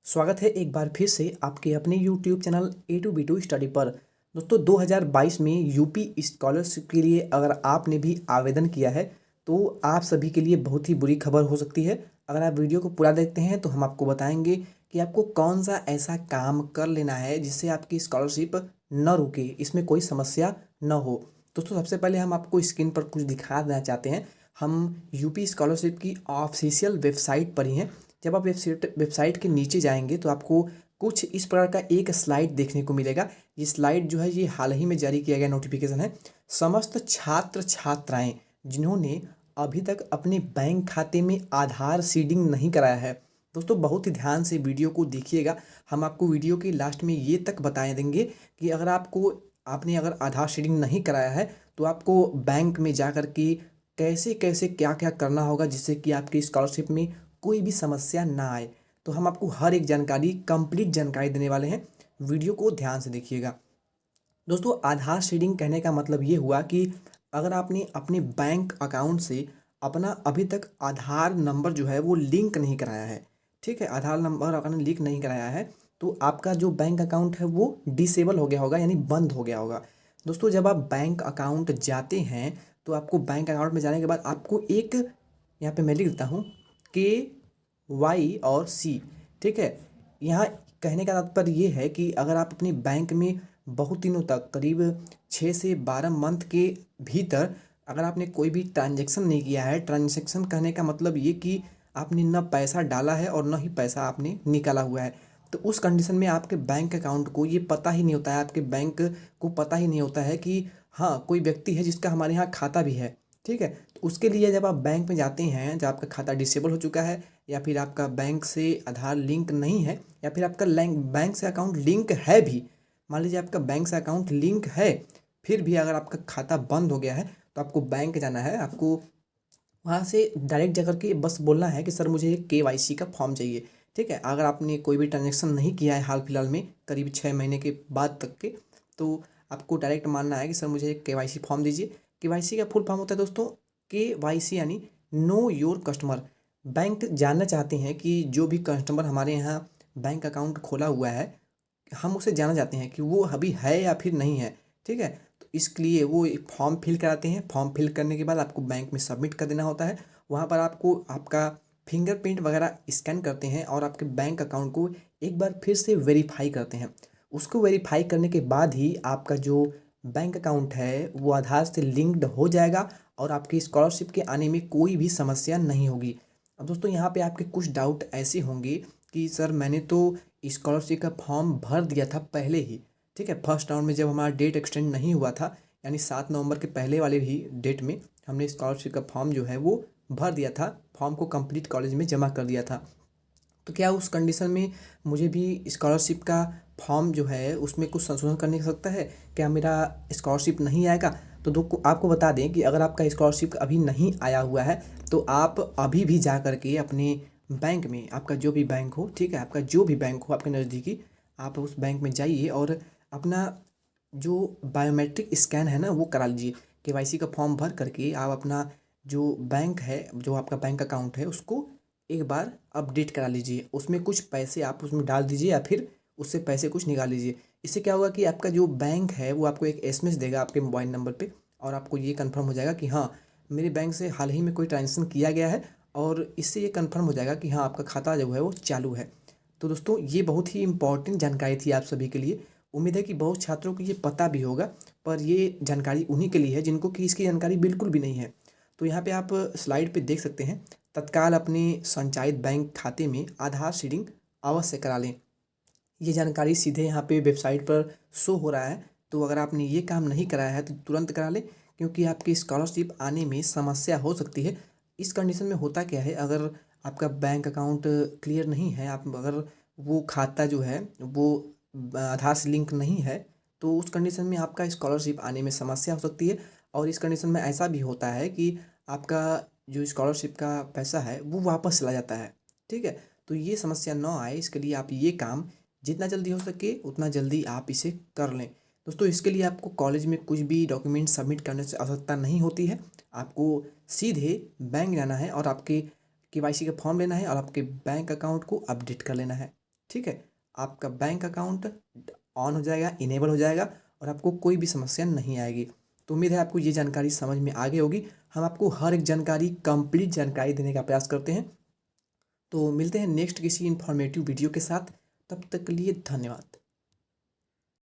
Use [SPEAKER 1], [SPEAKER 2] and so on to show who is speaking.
[SPEAKER 1] स्वागत है एक बार फिर से आपके अपने YouTube channel A to B to study पर। दोस्तों 2022 में यूपी स्कॉलरशिप के लिए अगर आपने भी आवेदन किया है तो आप सभी के लिए बहुत ही बुरी खबर हो सकती है। अगर आप वीडियो को पूरा देखते हैं तो हम आपको बताएंगे कि आपको कौन सा ऐसा काम कर लेना है जिससे आपकी स्कॉलरशिप न रुके, इसमें कोई समस्या न हो। दोस्तों सबसे पहले हम आपको स्क्रीन पर कुछ दिखा देना चाहते हैं। हम यूपी स्कॉलरशिप की ऑफिशियल वेबसाइट पर ही हैं। जब आप वेबसाइट के नीचे जाएंगे तो आपको कुछ इस प्रकार का एक स्लाइड देखने को मिलेगा। ये स्लाइड जो है ये हाल ही में जारी किया गया नोटिफिकेशन है। समस्त छात्र छात्राएं जिन्होंने अभी तक अपने बैंक खाते में आधार सीडिंग नहीं कराया है, दोस्तों बहुत ही ध्यान से वीडियो को देखिएगा। हम आपको वीडियो के लास्ट में ये तक बता देंगे कि अगर आपने अगर आधार सीडिंग नहीं कराया है तो आपको बैंक में जा कर के कैसे कैसे क्या क्या करना होगा जिससे कि आपकी स्कॉलरशिप में कोई भी समस्या ना आए। तो हम आपको हर एक जानकारी, कंप्लीट जानकारी देने वाले हैं। वीडियो को ध्यान से देखिएगा। दोस्तों आधार सीडिंग कहने का मतलब ये हुआ कि अगर आपने अपने बैंक अकाउंट से अपना अभी तक आधार नंबर जो है वो लिंक नहीं कराया है, ठीक है, आधार नंबर अगर लिंक नहीं कराया है तो आपका जो बैंक अकाउंट है वो डिसेबल हो गया होगा, यानी बंद हो गया होगा। दोस्तों जब आप बैंक अकाउंट जाते हैं तो आपको बैंक अकाउंट में जाने के बाद आपको एक, यहाँ पे मैं लिख देता हूँ, KYC, ठीक है। यहाँ कहने का तात्पर्य ये है कि अगर आप अपने बैंक में बहुत दिनों तक, करीब 6 से 12 मंथ के भीतर अगर आपने कोई भी ट्रांजैक्शन नहीं किया है, ट्रांजैक्शन कहने का मतलब ये कि आपने न पैसा डाला है और न ही पैसा आपने निकाला हुआ है, तो उस कंडीशन में आपके बैंक अकाउंट को ये पता ही नहीं होता है, आपके बैंक को पता ही नहीं होता है कि हाँ कोई व्यक्ति है जिसका हमारे यहाँ खाता भी है, ठीक है। तो उसके लिए जब आप बैंक में जाते हैं, जब आपका खाता डिसेबल हो चुका है या फिर आपका बैंक से आधार लिंक नहीं है या फिर आपका बैंक से अकाउंट लिंक है भी, मान लीजिए आपका बैंक से अकाउंट लिंक है फिर भी अगर आपका खाता बंद हो गया है तो आपको बैंक जाना है। आपको वहाँ से डायरेक्ट जाकर के बस बोलना है कि सर मुझे एक KYC का फॉर्म चाहिए, ठीक है। अगर आपने कोई भी ट्रांजेक्शन नहीं किया है हाल फिलहाल में, करीब 6 महीने के बाद तक के, तो आपको डायरेक्ट मानना है कि सर मुझे एक KYC फॉर्म दीजिए। KYC का फुल फॉर्म होता है दोस्तों KYC, यानी नो योर कस्टमर। बैंक जानना चाहते हैं कि जो भी कस्टमर हमारे यहाँ बैंक अकाउंट खोला हुआ है, हम उसे जानना चाहते हैं कि वो अभी है या फिर नहीं है, ठीक है। तो इसके लिए वो एक फॉर्म फिल कराते हैं। फॉर्म फिल करने के बाद आपको बैंक में सबमिट कर देना होता है। वहाँ पर आपको आपका फिंगरप्रिंट वगैरह स्कैन करते हैं और आपके बैंक अकाउंट को एक बार फिर से वेरीफाई करते हैं। उसको वेरीफाई करने के बाद ही आपका जो बैंक अकाउंट है वो आधार से लिंक्ड हो जाएगा और आपकी स्कॉलरशिप के आने में कोई भी समस्या नहीं होगी। अब दोस्तों यहाँ पे आपके कुछ डाउट ऐसे होंगे कि सर मैंने तो स्कॉलरशिप का फॉर्म भर दिया था पहले ही, ठीक है, फर्स्ट राउंड में जब हमारा डेट एक्सटेंड नहीं हुआ था, यानी 7 नवंबर के पहले वाले ही डेट में हमने स्कॉलरशिप का फॉर्म जो है वो भर दिया था, फॉर्म को कंप्लीट कॉलेज में जमा कर दिया था। तो क्या उस कंडीशन में मुझे भी स्कॉलरशिप का फॉर्म जो है उसमें कुछ संशोधन करने का सकता है? क्या मेरा स्कॉलरशिप नहीं आएगा? तो आपको बता दें कि अगर आपका स्कॉलरशिप अभी नहीं आया हुआ है तो आप अभी भी जा कर के अपने बैंक में, आपका जो भी बैंक हो, ठीक है, आपका जो भी बैंक हो आपके नज़दीकी, आप उस बैंक में जाइए और अपना जो बायोमेट्रिक स्कैन है ना वो करा लीजिए। KYC का फॉर्म भर करके आप अपना जो बैंक है, जो आपका बैंक अकाउंट है, उसको एक बार अपडेट करा लीजिए। उसमें कुछ पैसे आप उसमें डाल दीजिए या फिर उससे पैसे कुछ निकाल लीजिए। इससे क्या होगा कि आपका जो बैंक है वो आपको एक SMS देगा आपके मोबाइल नंबर पे और आपको ये कंफर्म हो जाएगा कि हाँ मेरे बैंक से हाल ही में कोई ट्रांजेक्शन किया गया है, और इससे ये कंफर्म हो जाएगा कि हाँ आपका खाता जो है वो चालू है। तो दोस्तों ये बहुत ही इंपॉर्टेंट जानकारी थी आप सभी के लिए। उम्मीद है कि बहुत छात्रों को ये पता भी होगा, पर ये जानकारी उन्हीं के लिए है जिनको कि इसकी जानकारी बिल्कुल भी नहीं है। तो यहाँ पे आप स्लाइड पे देख सकते हैं, तत्काल अपने संचालित बैंक खाते में आधार सीडिंग अवश्य करा लें। ये जानकारी सीधे यहाँ पे वेबसाइट पर शो हो रहा है। तो अगर आपने ये काम नहीं कराया है तो तुरंत करा लें, क्योंकि आपकी स्कॉलरशिप आने में समस्या हो सकती है। इस कंडीशन में होता क्या है, अगर आपका बैंक अकाउंट क्लियर नहीं है, आप अगर वो खाता जो है वो आधार से लिंक नहीं है, तो उस कंडीशन में आपका स्कॉलरशिप आने में समस्या हो सकती है। और इस कंडीशन में ऐसा भी होता है कि आपका जो स्कॉलरशिप का पैसा है वो वापस चला जाता है, ठीक है। तो ये समस्या ना आए इसके लिए आप ये काम जितना जल्दी हो सके उतना जल्दी आप इसे कर लें। दोस्तों इसके लिए आपको कॉलेज में कुछ भी डॉक्यूमेंट सबमिट करने से आवश्यकता नहीं होती है। आपको सीधे बैंक जाना है और आपके KYC का फॉर्म लेना है और आपके बैंक अकाउंट को अपडेट कर लेना है। ठीक है, आपका बैंक अकाउंट ऑन हो जाएगा, इनेबल हो जाएगा और आपको कोई भी समस्या नहीं आएगी। तो उम्मीद है आपको ये जानकारी समझ में आ गई होगी। हम आपको हर एक जानकारी, कंप्लीट जानकारी देने का प्रयास करते हैं। तो मिलते हैं नेक्स्ट किसी इन्फॉर्मेटिव वीडियो के साथ। तब तक के लिए धन्यवाद।